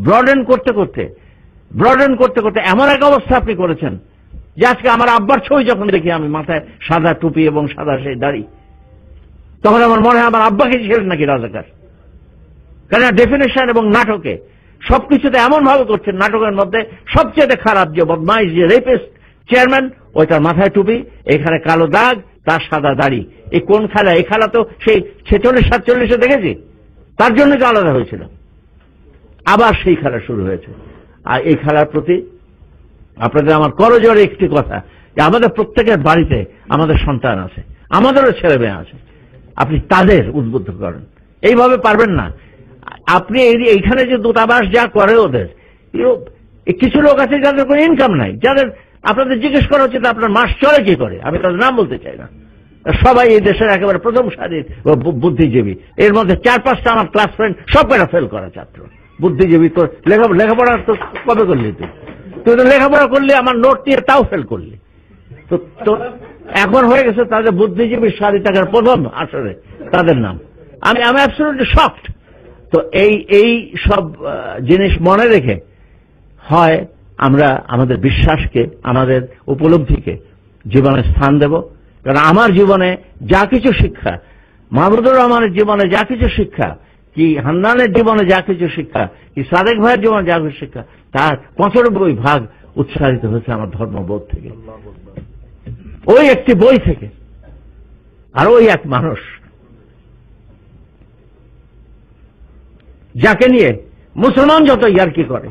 Broaden করতে করতে এমন এক অবস্থা আপনি করেছেন যে আজকে আমার আব্বার ছবি যখন দেখি আমি, মাথায় সাদা টুপি এবং সাদা সেই দাড়ি, তখন আমার মনে হয় আমার আব্বাকে ছিলেন নাকি রাজাকার। কেন ডেফিনেশন এবং নাটকে সবকিছুতে এমন ভাবে করছেন, নাটকের মধ্যে সবচেয়ে খারাপ যে বদমাইশ, যে রেপিস্ট চেয়ারম্যান, ওইটার মাথায় টুপি, এখানে কালো দাগ, তার সাদা দাড়ি। এই কোন খেলা? এই খেলা তো সেই 46-47 দেখেছি, তার জন্য তো আলাদা হয়েছিল। আবার সেই খেলা শুরু হয়েছে। আর এই খেলার প্রতি আপনাদের আমার করজোড়ে একটি কথা, যে আমাদের প্রত্যেকের বাড়িতে আমাদের সন্তান আছে, আমাদেরও ছেলে মেয়ে আছে, আপনি তাদের উদ্বুদ্ধ করেন। এইভাবে পারবেন না আপনি। এইখানে যে দূতাবাস যা করে ওদের, কিছু লোক আছে যাদের কোনো ইনকাম নাই, যাদের আপনাদের জিজ্ঞেস করা উচিত আপনার মাস চলে কি করে। আমি তাদের নাম বলতে চাই না, সবাই এই দেশের একেবারে প্রথম সারির বুদ্ধিজীবী। এর মধ্যে 4-5টা আমার ক্লাস ফ্রেন্ড, সব কটা ফেল করা ছাত্র, বুদ্ধিজীবী। তো লেখাপড়া তো কবে করলি? তুই তো লেখাপড়া করলি, আমার নোট নিয়ে তাও ফেল করলি। তো এখন হয়ে গেছে তাদের বুদ্ধিজীবীর সারিটাকার প্রথম আসরে তাদের নাম। আমি অ্যাবসলিউটলি শকড। তো এই সব জিনিস মনে রেখে হয় আমরা আমাদের বিশ্বাসকে, আমাদের উপলব্ধিকে জীবনে স্থান দেব। কারণ আমার জীবনে যা কিছু শিক্ষা, মাহমুদুর রহমানের জীবনে যা কিছু শিক্ষা, কি হান্নানের জীবনে যা কিছু শিক্ষা, কি সাদেক ভাইয়ের জীবনে যা কিছু শিক্ষা, তার 95% উৎসাহিত হয়েছে আমার ধর্মবোধ থেকে, ওই একটি বই থেকে। আর ওই এক মানুষ যাকে নিয়ে মুসলমান যত ইয়ার্কি করে,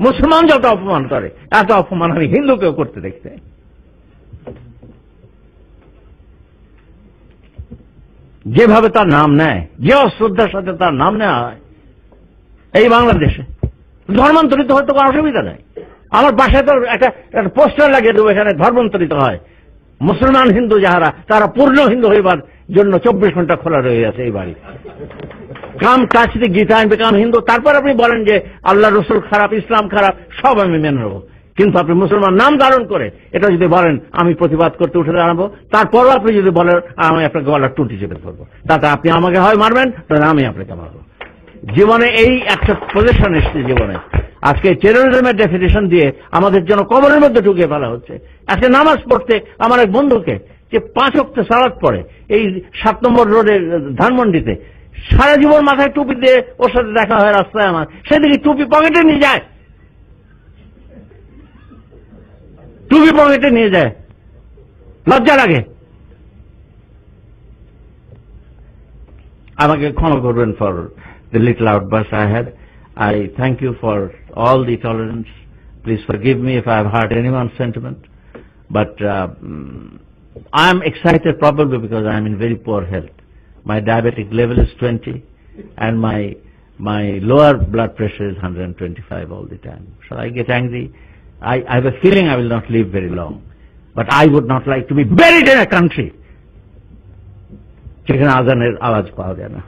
মুসলমান যত অপমান করে, এত অপমান আমি হিন্দুকেও করতে দেখতে। যেভাবে তার নাম নেয়, যে অশ্রদ্ধার সাথে তার নাম নেওয়া হয় এই বাংলাদেশে, ধর্মান্তরিত হয়তো কোনো অসুবিধা নেই। আমার বাসায় তো একটা পোস্টার লাগিয়ে দেবো, এখানে ধর্মান্তরিত হয়। মুসলমান হিন্দু যাহারা, তারা পূর্ণ হিন্দু হইবার জন্য 24 ঘন্টা খোলা রয়ে আছে এই বাড়ি। Come touch the Gita and become Hindu. তারপর আপনি বলেন যে আল্লাহ রসুল খারাপ, ইসলাম খারাপ, সব আমি মেনে নেব। কিন্তু আপনি মুসলমান নাম ধারণ করে এটা যদি বলেন, আমি প্রতিবাদ করতে উঠে দাঁড়াবো। তারপরও আপনি যদি বলেন আমি আপনাকে গলার টুটি চেপে ধরবো, তাতে আপনি আমাকে হয় মারবেন, তাহলে আমি আপনাকে মারবো। জীবনে এই একটা পজিশন এসছে জীবনে। আজকে টেরোরিজমের ডেফিনেশন দিয়ে আমাদের জন্য কবরের মধ্যে ঢুকিয়ে ফেলা হচ্ছে। একটা নামাজ পড়তে আমার এক বন্ধুকে, যে 5 ওয়াক্ত সালাত পড়ে এই 7 নম্বর রোডে ধানমন্ডিতে, সারা জীবন মাথায় টুপি দিয়ে ওর সাথে দেখা হয় রাস্তায় আমার, সেদিকে টুপি পকেটে নিয়ে যায়, টুপি পকেটে নিয়ে যায়, লজ্জা লাগে। আমাকে ক্ষমা করবেন for the little outburst I had. I thank you for all the tolerance. Please forgive me if I have hurt anyone's sentiment. But I am excited probably because I am in very poor health. My diabetic level is 20 and my lower blood pressure is 125 all the time. So I get angry. I have a feeling I will not live very long. But I would not like to be buried in a country যেখানে আজানের আওয়াজ পাওয়া যায় না।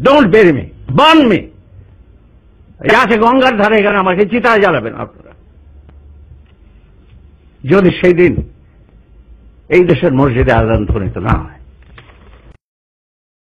Don't bury me, burn me. আছে গঙ্গার ধারে, এখানে আমাকে চিতায় জ্বালাবেন আপনারা। যদি সেই দিন এই দেশের মসজিদে আজান ধ্বনিত না হয়।